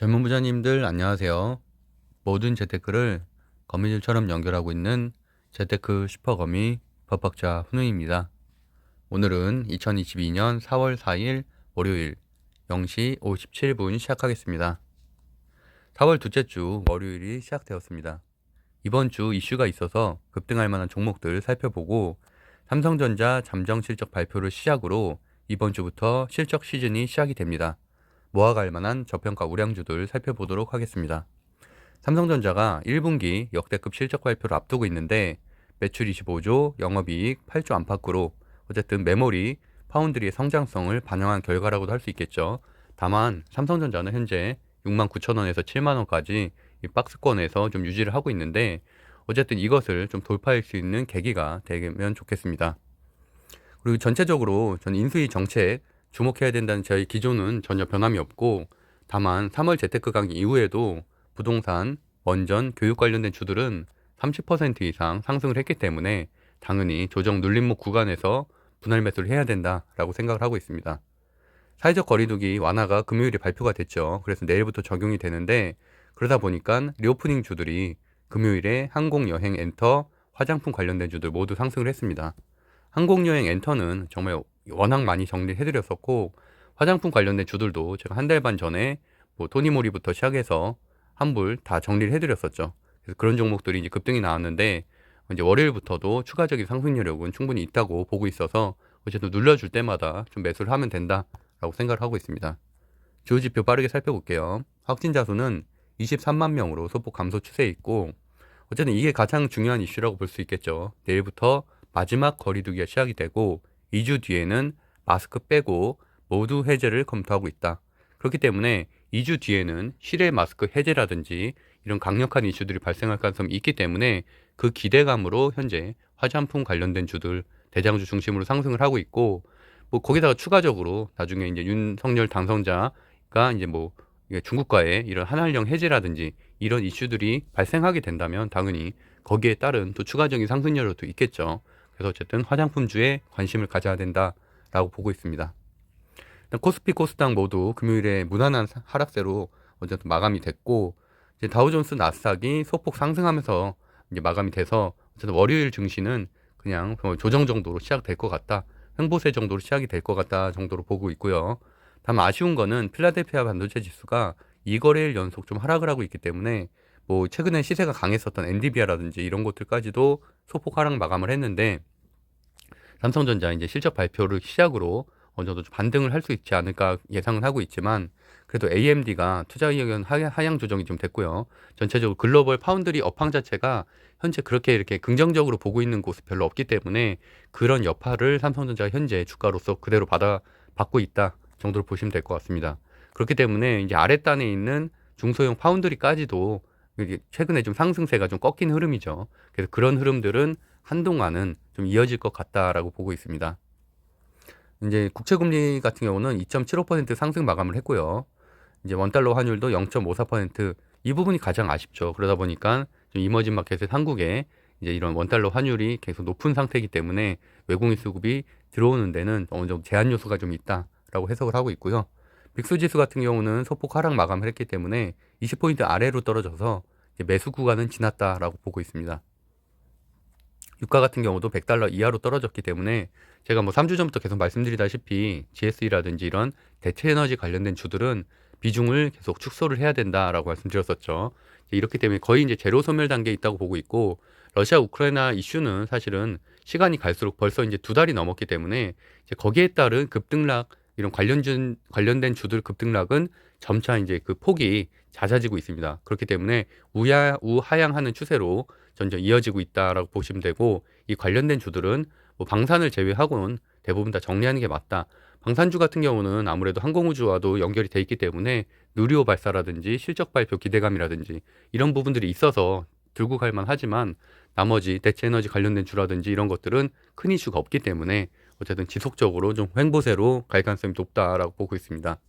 젊은 부자님들 안녕하세요. 모든 재테크를 거미줄처럼 연결하고 있는 재테크 슈퍼거미 법학자 훈우입니다. 오늘은 2022년 4월 4일 월요일 0시 57분 시작하겠습니다. 4월 둘째 주 월요일이 시작되었습니다. 이번 주 이슈가 있어서 급등할 만한 종목들 살펴보고 삼성전자 잠정 실적 발표를 시작으로 이번 주부터 실적 시즌이 시작이 됩니다. 모아갈 만한 저평가 우량주들 살펴보도록 하겠습니다. 삼성전자가 1분기 역대급 실적 발표를 앞두고 있는데 매출 25조, 영업이익 8조 안팎으로 어쨌든 메모리, 파운드리의 성장성을 반영한 결과라고도 할 수 있겠죠. 다만 삼성전자는 현재 69,000원에서 70,000원까지 이 박스권에서 좀 유지를 하고 있는데 어쨌든 이것을 좀 돌파할 수 있는 계기가 되면 좋겠습니다. 그리고 전체적으로 전 인수위 정책 주목해야 된다는 저희 기조는 전혀 변함이 없고 다만 3월 재테크 강의 이후에도 부동산, 원전, 교육 관련된 주들은 30% 이상 상승을 했기 때문에 당연히 조정 눌림목 구간에서 분할 매수를 해야 된다라고 생각을 하고 있습니다. 사회적 거리두기 완화가 금요일에 발표가 됐죠. 그래서 내일부터 적용이 되는데 그러다 보니까 리오프닝 주들이 금요일에 항공, 여행, 엔터, 화장품 관련된 주들 모두 상승을 했습니다. 항공여행 엔터는 정말 워낙 많이 정리해드렸었고 화장품 관련된 주들도 제가 한 달 반 전에 뭐 토니모리부터 시작해서 환불 다 정리를 해드렸었죠. 그래서 그런 종목들이 이제 급등이 나왔는데 이제 월요일부터도 추가적인 상승 여력은 충분히 있다고 보고 있어서 어쨌든 눌러줄 때마다 좀 매수를 하면 된다라고 생각을 하고 있습니다. 주요지표 빠르게 살펴볼게요. 확진자 수는 23만 명으로 소폭 감소 추세에 있고 어쨌든 이게 가장 중요한 이슈라고 볼 수 있겠죠. 내일부터 마지막 거리두기가 시작이 되고 2주 뒤에는 마스크 빼고 모두 해제를 검토하고 있다. 그렇기 때문에 2주 뒤에는 실외 마스크 해제라든지 이런 강력한 이슈들이 발생할 가능성이 있기 때문에 그 기대감으로 현재 화장품 관련된 주들 대장주 중심으로 상승을 하고 있고 뭐 거기다가 추가적으로 나중에 이제 윤석열 당선자가 이제 뭐 중국과의 이런 한한령 해제라든지 이런 이슈들이 발생하게 된다면 당연히 거기에 따른 또 추가적인 상승 여력도 있겠죠. 그래서 어쨌든 화장품주에 관심을 가져야 된다라고 보고 있습니다. 코스피, 코스닥 모두 금요일에 무난한 하락세로 어쨌든 마감이 됐고 이제 다우존스, 나스닥이 소폭 상승하면서 이제 마감이 돼서 어쨌든 월요일 증시는 그냥 조정 정도로 시작될 것 같다. 횡보세 정도로 시작이 될 것 같다 정도로 보고 있고요. 다만 아쉬운 거는 필라델피아 반도체 지수가 2거래일 연속 좀 하락을 하고 있기 때문에 뭐 최근에 시세가 강했었던 엔디비아라든지 이런 것들까지도 소폭 하락 마감을 했는데 삼성전자 이제 실적 발표를 시작으로 어느 정도 좀 반등을 할 수 있지 않을까 예상은 하고 있지만 그래도 AMD가 투자 의견 하향 조정이 좀 됐고요. 전체적으로 글로벌 파운드리 업황 자체가 현재 그렇게 이렇게 긍정적으로 보고 있는 곳이 별로 없기 때문에 그런 여파를 삼성전자가 현재 주가로서 그대로 받고 있다 정도로 보시면 될 것 같습니다. 그렇기 때문에 이제 아랫단에 있는 중소형 파운드리까지도 이게 최근에 좀 상승세가 좀 꺾인 흐름이죠. 그래서 그런 흐름들은 한동안은 좀 이어질 것 같다라고 보고 있습니다. 이제 국채금리 같은 경우는 2.75% 상승 마감을 했고요. 이제 원달러 환율도 0.54%이 부분이 가장 아쉽죠. 그러다 보니까 좀 이머징 마켓의 한국에 이제 이런 원달러 환율이 계속 높은 상태이기 때문에 외국인 수급이 들어오는 데는 어느 정도 제한 요소가 좀 있다라고 해석을 하고 있고요. 빅스 지수 같은 경우는 소폭 하락 마감을 했기 때문에 20포인트 아래로 떨어져서 이제 매수 구간은 지났다라고 보고 있습니다. 유가 같은 경우도 100달러 이하로 떨어졌기 때문에 제가 뭐 3주 전부터 계속 말씀드리다시피 GSE라든지 이런 대체 에너지 관련된 주들은 비중을 계속 축소를 해야 된다라고 말씀드렸었죠. 이렇기 때문에 거의 이제 제로 소멸 단계에 있다고 보고 있고 러시아 우크라이나 이슈는 사실은 시간이 갈수록 벌써 이제 2달이 넘었기 때문에 이제 거기에 따른 급등락 이런 관련된 주들 급등락은 점차 이제 그 폭이 잦아지고 있습니다. 그렇기 때문에 우하향하는 추세로 점점 이어지고 있다라고 보시면 되고 이 관련된 주들은 뭐 방산을 제외하고는 대부분 다 정리하는 게 맞다. 방산주 같은 경우는 아무래도 항공우주와도 연결이 돼 있기 때문에 누리호 발사라든지 실적 발표 기대감이라든지 이런 부분들이 있어서 들고 갈 만하지만 나머지 대체 에너지 관련된 주라든지 이런 것들은 큰 이슈가 없기 때문에 어쨌든 지속적으로 좀 횡보세로 갈 가능성이 높다라고 보고 있습니다.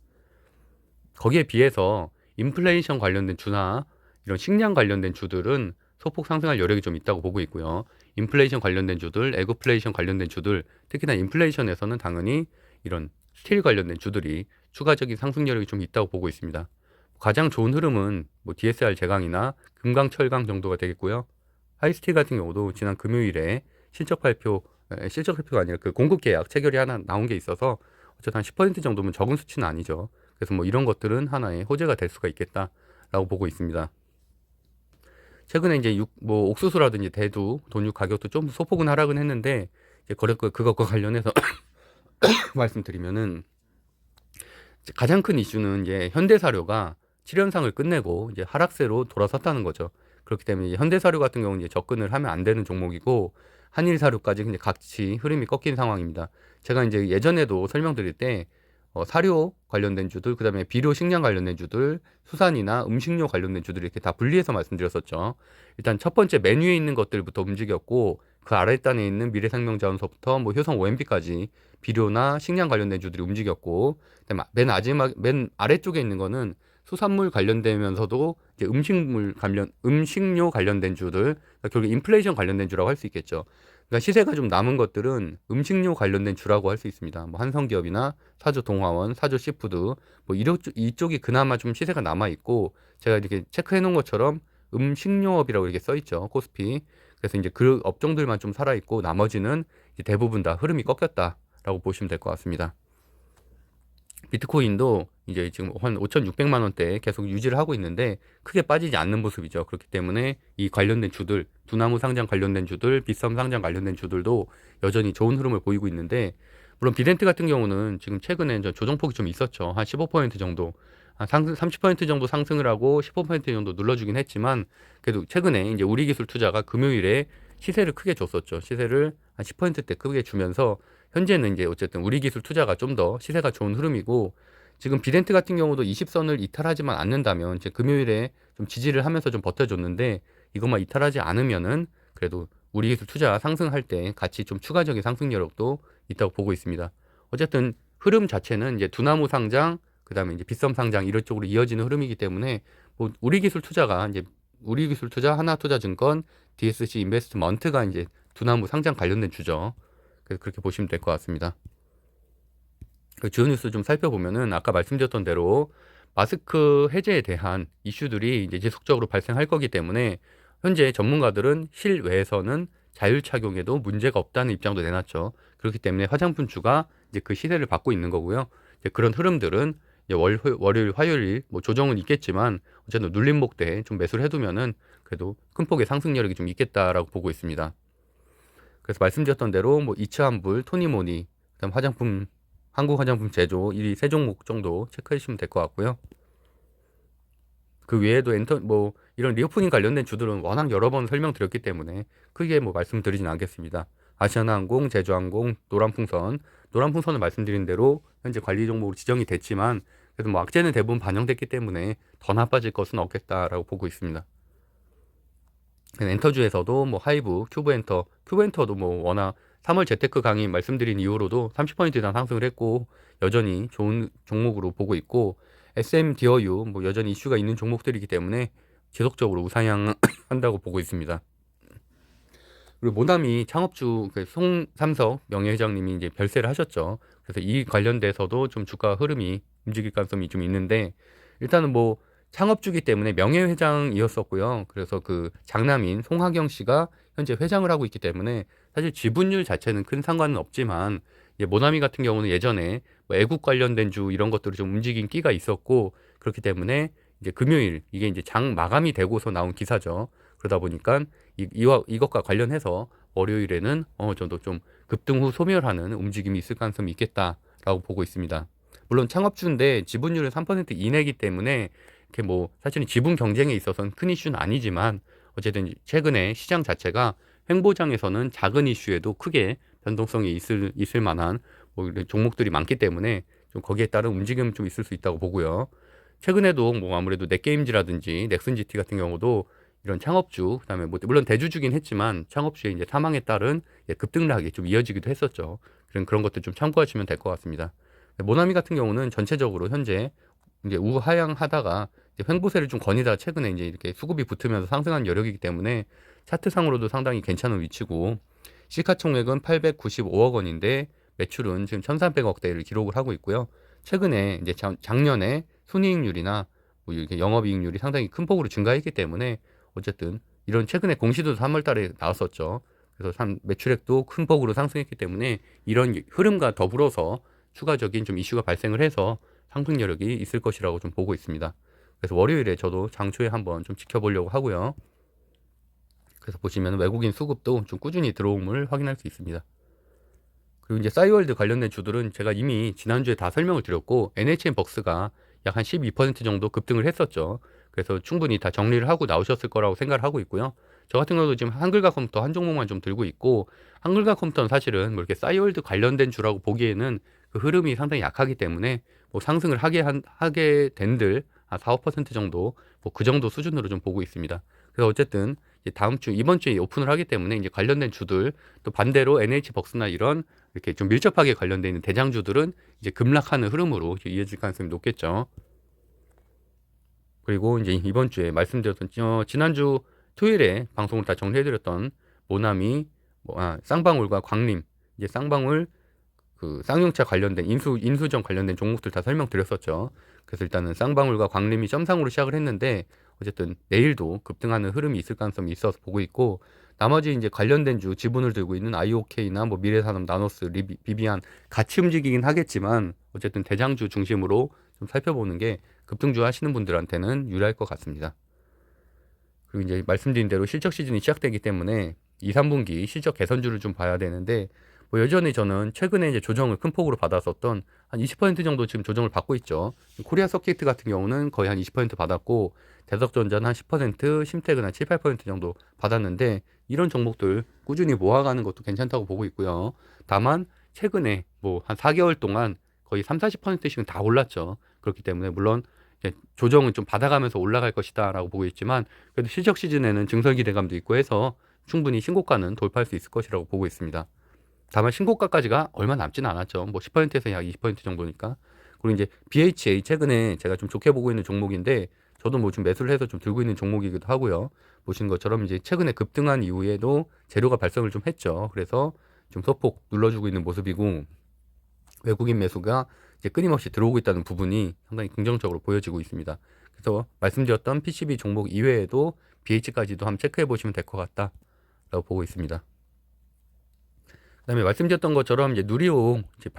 거기에 비해서 인플레이션 관련된 주나 이런 식량 관련된 주들은 소폭 상승할 여력이 좀 있다고 보고 있고요. 인플레이션 관련된 주들, 에그플레이션 관련된 주들, 특히나 인플레이션에서는 당연히 이런 스틸 관련된 주들이 추가적인 상승 여력이 좀 있다고 보고 있습니다. 가장 좋은 흐름은 뭐 DSR 제강이나 금강 철강 정도가 되겠고요. 하이스틸 같은 경우도 지난 금요일에 실적 발표가 아니라 그 공급 계약 체결이 하나 나온 게 있어서 어쨌든 한 10% 정도면 적은 수치는 아니죠. 그래서 뭐 이런 것들은 하나의 호재가 될 수가 있겠다라고 보고 있습니다. 최근에 이제 뭐 옥수수라든지 대두, 돈육 가격도 좀 소폭은 하락은 했는데 이제 그것과 관련해서 말씀드리면은 가장 큰 이슈는 이제 현대사료가 7연상을 끝내고 이제 하락세로 돌아섰다는 거죠. 그렇기 때문에 이제 현대사료 같은 경우는 이제 접근을 하면 안 되는 종목이고 한일사료까지 이제 같이 흐름이 꺾인 상황입니다. 제가 이제 예전에도 설명드릴 때 사료 관련된 주들, 그다음에 비료 식량 관련된 주들, 수산이나 음식료 관련된 주들 이렇게 다 분리해서 말씀드렸었죠. 일단 첫 번째 메뉴에 있는 것들부터 움직였고 그 아래단에 있는 미래생명자원서부터 뭐 효성 OMP까지 비료나 식량 관련된 주들이 움직였고 그다음에 맨 아래쪽에 있는 거는 수산물 관련되면서도 이제 음식료 관련된 주들, 그러니까 결국 인플레이션 관련된 주라고 할 수 있겠죠. 그러니까 시세가 좀 남은 것들은 음식료 관련된 주라고 할 수 있습니다. 뭐 한성기업이나 사주동화원, 사주시푸드, 뭐 이쪽이 그나마 좀 시세가 남아 있고 제가 이렇게 체크해 놓은 것처럼 음식료업이라고 이렇게 써 있죠. 코스피. 그래서 이제 그 업종들만 좀 살아 있고 나머지는 이제 대부분 다 흐름이 꺾였다라고 보시면 될 것 같습니다. 비트코인도 이제 지금 한 5,600만 원대 계속 유지를 하고 있는데 크게 빠지지 않는 모습이죠. 그렇기 때문에 이 관련된 주들, 두나무 상장 관련된 주들, 빗썸 상장 관련된 주들도 여전히 좋은 흐름을 보이고 있는데 물론 비덴트 같은 경우는 지금 최근에 조정폭이 좀 있었죠. 한 15% 정도, 한 30% 정도 상승을 하고 15% 정도 눌러주긴 했지만 그래도 최근에 이제 우리기술투자가 금요일에 시세를 크게 줬었죠. 시세를 한 10%대 크게 주면서 현재는 이제 어쨌든 우리기술투자가 좀 더 시세가 좋은 흐름이고 지금 비덴트 같은 경우도 20선을 이탈하지만 않는다면 이제 금요일에 좀 지지를 하면서 좀 버텨줬는데 이것만 이탈하지 않으면은 그래도 우리기술 투자 상승할 때 같이 좀 추가적인 상승 여력도 있다고 보고 있습니다. 어쨌든 흐름 자체는 이제 두나무 상장, 그다음에 이제 빗썸 상장 이런 쪽으로 이어지는 흐름이기 때문에 뭐 우리기술 투자가 이제 우리기술 투자, 하나투자증권, DSC 인베스트먼트가 이제 두나무 상장 관련된 주죠. 그래서 그렇게 보시면 될 것 같습니다. 그 주요 뉴스 좀 살펴보면은 아까 말씀드렸던 대로 마스크 해제에 대한 이슈들이 이제 지속적으로 발생할 거기 때문에 현재 전문가들은 실외에서는 자율 착용에도 문제가 없다는 입장도 내놨죠. 그렇기 때문에 화장품주가 이제 그 시세를 받고 있는 거고요. 이제 그런 흐름들은 이제 월요일, 화요일 뭐 조정은 있겠지만 어쨌든 눌림목 때 좀 매수를 해두면은 그래도 큰 폭의 상승력이 좀 있겠다라고 보고 있습니다. 그래서 말씀드렸던 대로 뭐 이츠한불, 토니모니, 그다음 한국 화장품 제조 이 세 종목 정도 체크해 주시면 될 것 같고요. 그 외에도 뭐 이런 리오프닝 관련된 주들은 워낙 여러 번 설명드렸기 때문에 크게 뭐 말씀드리진 않겠습니다. 아시아나항공, 제주항공, 노란풍선을 말씀드린 대로 현재 관리 종목으로 지정이 됐지만 그래도 뭐 악재는 대부분 반영됐기 때문에 더 나빠질 것은 없겠다라고 보고 있습니다. 엔터주에서도 뭐 하이브, 큐브엔터도 뭐 워낙 3월 재테크 강의 말씀드린 이후로도 30% 이상 상승을 했고 여전히 좋은 종목으로 보고 있고 SM 디어유 뭐 여전히 이슈가 있는 종목들이기 때문에 지속적으로 우상향한다고 보고 있습니다. 그리고 모나미 창업주 송삼석 명예회장님이 이제 별세를 하셨죠. 그래서 이 관련돼서도 좀 주가 흐름이 움직일 가능성이 좀 있는데 일단은 뭐 창업주기 때문에 명예회장이었었고요. 그래서 그 장남인 송하경 씨가 현재 회장을 하고 있기 때문에 사실 지분율 자체는 큰 상관은 없지만 모나미 같은 경우는 예전에 뭐 애국 관련된 주 이런 것들을 좀 움직인 끼가 있었고 그렇기 때문에 이제 금요일 이게 이제 장 마감이 되고서 나온 기사죠. 그러다 보니까 이것과 관련해서 월요일에는 어느 정도 좀 급등 후 소멸하는 움직임이 있을 가능성이 있겠다라고 보고 있습니다. 물론 창업주인데 지분율은 3% 이내이기 때문에 이렇게 뭐 사실은 지분 경쟁에 있어서는 큰 이슈는 아니지만 어쨌든 최근에 시장 자체가 횡보장에서는 작은 이슈에도 크게 변동성이 있을 만한 뭐 종목들이 많기 때문에 좀 거기에 따른 움직임은 좀 있을 수 있다고 보고요. 최근에도 뭐 아무래도 넷게임즈라든지 넥슨GT 같은 경우도 이런 창업주, 그다음에 뭐 물론 대주주긴 했지만 창업주의 이제 사망에 따른 급등락이 좀 이어지기도 했었죠. 그런 것들 좀 참고하시면 될 것 같습니다. 모나미 같은 경우는 전체적으로 현재 이제 우하향하다가 이제 횡보세를 좀 거니다 최근에 이제 이렇게 수급이 붙으면서 상승한 여력이기 때문에 차트상으로도 상당히 괜찮은 위치고 시가총액은 895억 원인데 매출은 지금 1,300억대를 기록을 하고 있고요. 최근에 이제 작년에 순이익률이나 뭐 이렇게 영업이익률이 상당히 큰 폭으로 증가했기 때문에 어쨌든 이런 최근에 공시도 3월 달에 나왔었죠. 그래서 매출액도 큰 폭으로 상승했기 때문에 이런 흐름과 더불어서 추가적인 좀 이슈가 발생을 해서 상승 여력이 있을 것이라고 좀 보고 있습니다. 그래서 월요일에 저도 장초에 한번 좀 지켜보려고 하고요. 그래서 보시면 외국인 수급도 좀 꾸준히 들어옴을 확인할 수 있습니다. 그리고 이제 싸이월드 관련된 주들은 제가 이미 지난주에 다 설명을 드렸고, NHN벅스가 약 한 12% 정도 급등을 했었죠. 그래서 충분히 다 정리를 하고 나오셨을 거라고 생각을 하고 있고요. 저 같은 경우도 지금 한글과 컴퓨터 한 종목만 좀 들고 있고, 한글과 컴퓨터는 사실은 뭐 이렇게 싸이월드 관련된 주라고 보기에는 그 흐름이 상당히 약하기 때문에 뭐 상승을 하게 된들 한 4, 5% 정도 뭐 그 정도 수준으로 좀 보고 있습니다. 그래서 어쨌든 다음 주, 이번 주에 오픈을 하기 때문에 이제 관련된 주들, 또 반대로 NH벅스나 이런 이렇게 좀 밀접하게 관련되어 있는 대장주들은 이제 급락하는 흐름으로 이어질 가능성이 높겠죠. 그리고 이제 이번 주에 말씀드렸던 지난주 토요일에 방송을 다 정리해드렸던 모나미, 쌍방울과 광림, 이제 쌍방울 그 쌍용차 관련된 인수정 관련된 종목들 다 설명드렸었죠. 그래서 일단은 쌍방울과 광림이 점상으로 시작을 했는데 어쨌든 내일도 급등하는 흐름이 있을 가능성이 있어서 보고 있고, 나머지 이제 관련된 주 지분을 들고 있는 IOK나 뭐 미래산업, 나노스, 비비안 같이 움직이긴 하겠지만 어쨌든 대장주 중심으로 좀 살펴보는 게 급등주 하시는 분들한테는 유리할 것 같습니다. 그리고 이제 말씀드린 대로 실적 시즌이 시작되기 때문에 2, 3분기 실적 개선주를 좀 봐야 되는데, 뭐 여전히 저는 최근에 이제 조정을 큰 폭으로 받았었던 한 20% 정도 지금 조정을 받고 있죠. 코리아 서킷 같은 경우는 거의 한 20% 받았고, 대석전자는 한 10%, 심택은 한 7, 8% 정도 받았는데, 이런 종목들 꾸준히 모아가는 것도 괜찮다고 보고 있고요. 다만 최근에 뭐 한 4개월 동안 거의 3, 40%씩은 다 올랐죠. 그렇기 때문에 물론 조정은 좀 받아가면서 올라갈 것이다 라고 보고 있지만, 그래도 실적 시즌에는 증설 기대감도 있고 해서 충분히 신고가는 돌파할 수 있을 것이라고 보고 있습니다. 다만 신고가까지가 얼마 남지는 않았죠. 뭐 10%에서 약 20% 정도니까. 그리고 이제 BHA 최근에 제가 좀 좋게 보고 있는 종목인데, 저도 뭐 좀 매수를 해서 좀 들고 있는 종목이기도 하고요. 보신 것처럼 이제 최근에 급등한 이후에도 재료가 발생을 좀 했죠. 그래서 좀 소폭 눌러주고 있는 모습이고, 외국인 매수가 이제 끊임없이 들어오고 있다는 부분이 상당히 긍정적으로 보여지고 있습니다. 그래서 말씀드렸던 PCB 종목 이외에도 BH까지도 한번 체크해 보시면 될 것 같다라고 보고 있습니다. 그다음에 말씀드렸던 것처럼 이제 누리호 이제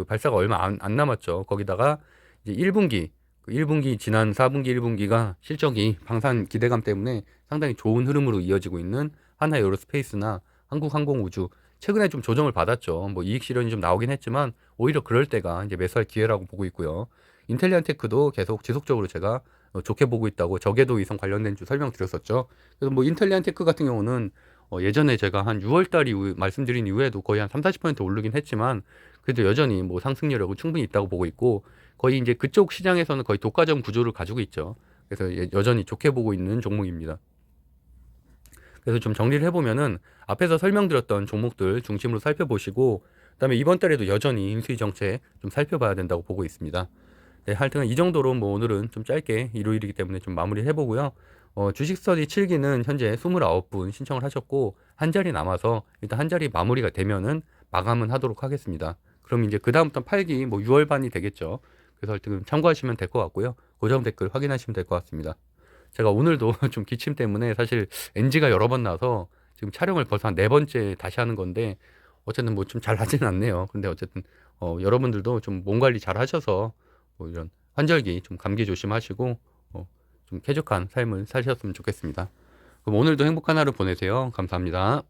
발사가 얼마 안 남았죠. 거기다가 이제 1분기, 1분기 지난 4분기 1분기가 실적이 방산 기대감 때문에 상당히 좋은 흐름으로 이어지고 있는 하나에어로스페이스나 한국항공우주, 최근에 좀 조정을 받았죠. 뭐 이익 실현이 좀 나오긴 했지만 오히려 그럴 때가 이제 매수할 기회라고 보고 있고요. 인텔리안테크도 계속 지속적으로 제가 좋게 보고 있다고 저궤도 위성 관련된 주 설명드렸었죠. 그래서 뭐 인텔리안테크 같은 경우는 예전에 제가 한 6월달 이후 말씀드린 이후에도 거의 한 3, 40% 오르긴 했지만 그래도 여전히 뭐 상승 여력은 충분히 있다고 보고 있고, 거의 이제 그쪽 시장에서는 거의 독과점 구조를 가지고 있죠. 그래서 여전히 좋게 보고 있는 종목입니다. 그래서 좀 정리를 해보면은 앞에서 설명드렸던 종목들 중심으로 살펴보시고, 그다음에 이번 달에도 여전히 인수위 정책 좀 살펴봐야 된다고 보고 있습니다. 네, 하여튼 이 정도로 뭐 오늘은 좀 짧게 일요일이기 때문에 좀 마무리 해보고요. 주식 스터디 7기는 현재 29분 신청을 하셨고, 한 자리 남아서 일단 한 자리 마무리가 되면은 마감은 하도록 하겠습니다. 그럼 이제 그다음부터 8기 뭐 6월 반이 되겠죠. 그래서 하여튼 참고하시면 될 것 같고요. 고정 댓글 확인하시면 될 것 같습니다. 제가 오늘도 좀 기침 때문에 사실 NG가 여러 번 나서 지금 촬영을 벌써 한 4번째 다시 하는 건데, 어쨌든 뭐 좀 잘 하지는 않네요. 근데 어쨌든 여러분들도 좀 몸 관리 잘 하셔서 뭐 이런 환절기 좀 감기 조심하시고 좀 쾌적한 삶을 사셨으면 좋겠습니다. 그럼 오늘도 행복한 하루 보내세요. 감사합니다.